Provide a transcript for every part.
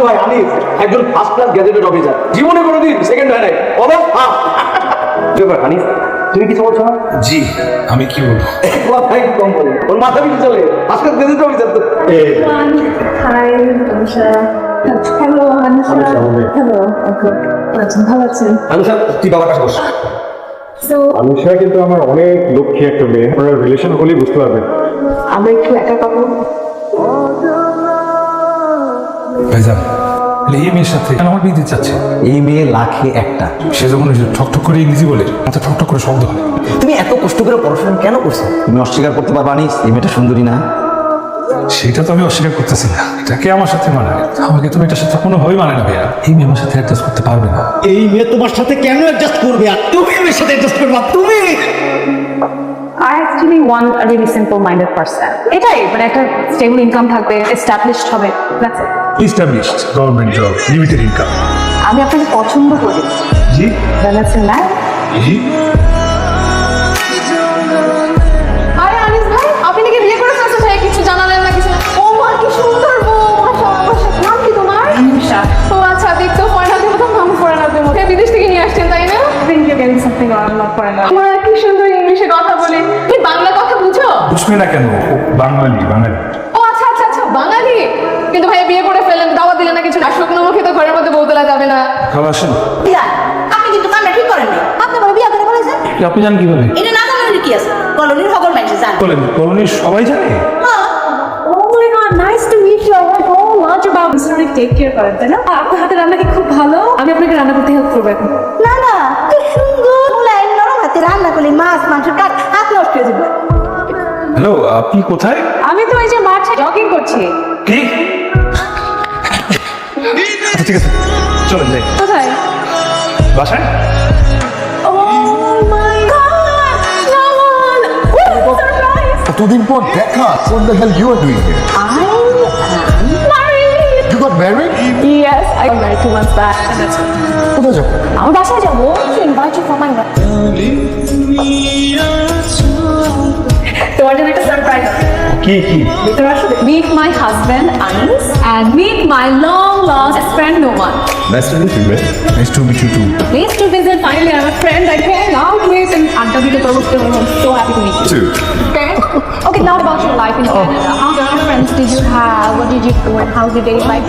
ভাই আনিস একজন first class gazetted officer, জীবনে কোনোদিন সেকেন্ড হয় নাই। আনিস তুমি কিছু বলছো না? জি, আমি কি বলবো? কথাই কম বলে, ওর মাথা পিছু চলে ফার্স্ট ক্লাস গ্যাজেটেড অফিসার তো। Hi Anusha. Hello Anusha. Hello okay, ভালো আছেন? অনুষা তুই বাবার কাছে বস। সো অনুষা কিন্তু আমার অনেক লক্ষ্মী একটা মেয়ে, আপনারা রিলেশন হলেই বুঝতে পারবেন। আমরা একটু একা পাবো? ভাইজান, এই মেয়ের সাথে কেন আমার বিয়ে দিতে চাচ্ছে? এই মেয়ে লাখে একটা। সে যখন ঠকঠক করে ইংরেজি বলে, মাথা ঠকঠক করে শব্দ হয়। তুমি এত কষ্ট করে পড়াশোনা কেন করছো? তুমি অস্বীকার করতে পারবা আনিস এই মেয়েটা সুন্দরী না? সেটা তো আমি অস্বীকার করতেছি না, এটাকে আমার সাথে মানায়, আমাকে তুমি এটার সাথে কোনোভাবেই মানে না ভাইয়া। এই মেয়ে আমার সাথে অ্যাডজাস্ট করতে পারবে না। এই মেয়ে তোমার সাথে কেন অ্যাডজাস্ট করবে? আর তুমি মেয়ের সাথে অ্যাডজাস্ট করবা? তুমি I actually want a really simple-minded person. এটাই মানে একটা স্টেবল ইনকাম থাকবে, এস্টাবলিশড হবে। That's it. Established government job, limited income. আমি আপনাকে পছন্দ করি। জি জানাচ্ছেন না? জি। আরে আনিস ভাই, আপনি নাকি বিয়ে করে ফেলছেন ভাই, কিছু জানালেন না কিছু না। ও মা কি সুন্দর বউ, মাশাআল্লাহ। নাম কি তোমার? অনুষা। ও আচ্ছা, দেখতেও ফরেনার দেবো, নাম ফরেনার দেবো। বিদেশ থেকে নিয়ে আসছেন তাই না? Think you're getting something out of my foreigner. আমার কি সুন্দর ইংলিশে কথা বলে। তুমি বাংলা কথা বুঝো? বুঝবে না কেন? ও বাঙালি, বাঙালি। ও আচ্ছা আচ্ছা আচ্ছা, বাঙালি। কিন্তু ভাই বিয়ে করে ফেলেন, দাওয়াত দিলেন না কিছু না। শুকনো মুখে তো ঘরের মধ্যে বউ তোলা যাবে না। ভালো আসেন। আপনি কিন্তু কামটা ঠিক করেন নাই। আপনি বলে বিয়া করে বলেছেন আপনি জান কিভাবে? এটা না জানার কি আছে? কলোনির সকল মানুষ জানে। বলেন, কলোনির সবাই জানে? Oh my god, nice to meet you. I want so much about this. Really take care করেন, তাই না? আপনার হাতে রান্না কি খুব ভালো? আমি আপনাকে রান্না করতে হেল্প করবো এখন। না না, কি সুন্দর মুলাই নরম হাতে রান্না করলে মাছ মাংস কাট হাত নষ্ট হয়ে যাবে। হ্যালো, আপনি কোথায়? আমি তো এই যে মাঠে জগিং করছি। কি? আচ্ছা ঠিক আছে, চলেন যাই। কোথায়? বাসায়? Oh my god, Shaman! What a surprise! এতদিন পর দেখা, what the hell you are doing here? I am married. You got married? Yes, I got married 2 months back. And that's it. কোথায় যাবো? আমার বাসায় যাবো। To invite you for my তোমার জন্য একটা সারপ্রাইজ আছে। কি কি? ভিতরে আসো। Meet my husband Anis and meet my long lost friend Noman. Nice to meet you, man. Nice to meet you too. Pleased to visit. Finally, I'm a friend I can hang out with and আড্ডা দিতে পারবো। I'm so happy to meet you. Too. Okay. Okay, now about your life in Canada. How many friends did you have? What did you do? And how did they like?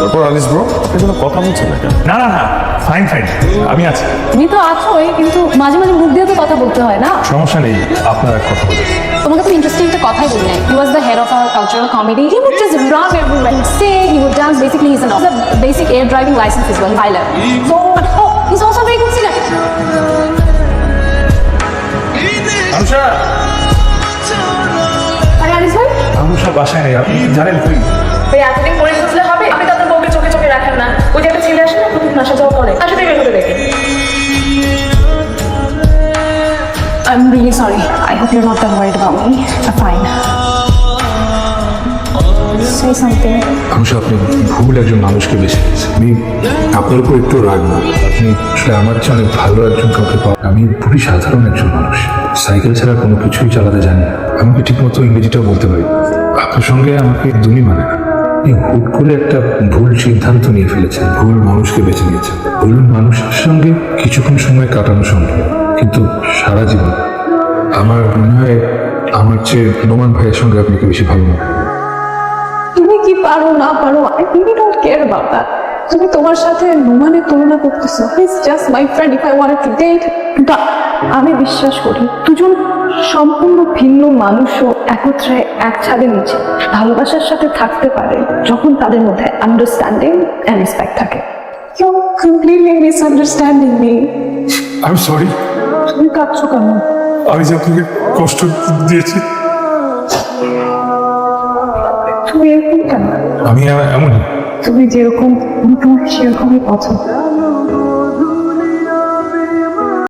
তারপর Anis bro, আপনি কোনো কথা বলছেন না কেন? না না না, ফাইন ফাইন, আমি আছি। তুমি তো আছোই, কিন্তু মাঝে মাঝে মুখ দিয়ে তো কথা বলতে হয় না? সমস্যা নেই, আপনার কথা বলুন। তোমাকে তো ইন্টারেস্টিং একটা কথাই বলি নাই। He was the head of our cultural comedy. He would just run everywhere. He would sing, he would dance. Basically, he's a basic air driving license as well. Pilot. So, oh, he's also a very good singer. Anusha, আরে আনিস ভাই, অনুষা বাসায় নেই, আপনি জানেন কই? ভাই এতদিন পরে বুঝলে হবে? আপনি তাদের বউকে চোখে চোখে রাখেন না। ওই যে একটা ছেলে আসে না, প্রতিদিন আসা যাওয়া করে, তার সাথে বের করে দেখেন। I'm really sorry. I hope you're not that worried about me. I'm fine. Say something. Anusha, আপনি ভুল একজন মানুষকে বেছে নিয়েছেন। আমি আপনার উপর একটু রাগ না, আপনি আসলে আমার চেয়ে অনেক ভালো একজন কাউকে পাওয়া। আমি খুবই সাধারণ একজন মানুষ, সাইকেল ছাড়া কোনো কিছুই চালাতে জানি না, আমাকে ঠিকমতো ইংরেজিটাও বলতে পারি। আপনার সঙ্গে আমাকে একদমই মানে না। আপনি হুট করে একটা ভুল সিদ্ধান্ত নিয়ে ফেলেছেন, ভুল মানুষকে বেছে নিয়েছেন। ভুল মানুষের সঙ্গে কিছুক্ষণ সময় কাটানো সম্ভব, কিন্তু সারা জীবন। আমার মনে হয় আমার চেয়ে নোমান ভাইয়ের সঙ্গে আপনাকে বেশি ভালো লাগে। তুমি কি পারো না পারো, I really don't care about that. তুমি তোমার সাথে নোমানের তুলনা করতেছো। He's just my friend if I wanted to date. But আমি বিশ্বাস করি দুজন সম্পূর্ণ ভিন্ন মানুষও একত্রে এক ছাদের নিচে ভালোবাসার সাথে থাকতে পারে যখন তাদের মধ্যে আন্ডারস্ট্যান্ডিং এন্ড রেসপেক্ট থাকে। You're completely misunderstanding me. আমি সরি, তুমি কাঁদছো কেন? আমি যে আপনাকে কষ্ট দিয়েছি। তুমি এরকম কেন? আমি এমনই। তুমি যেরকম তুমি তোমার সেরকমই পছন্দ।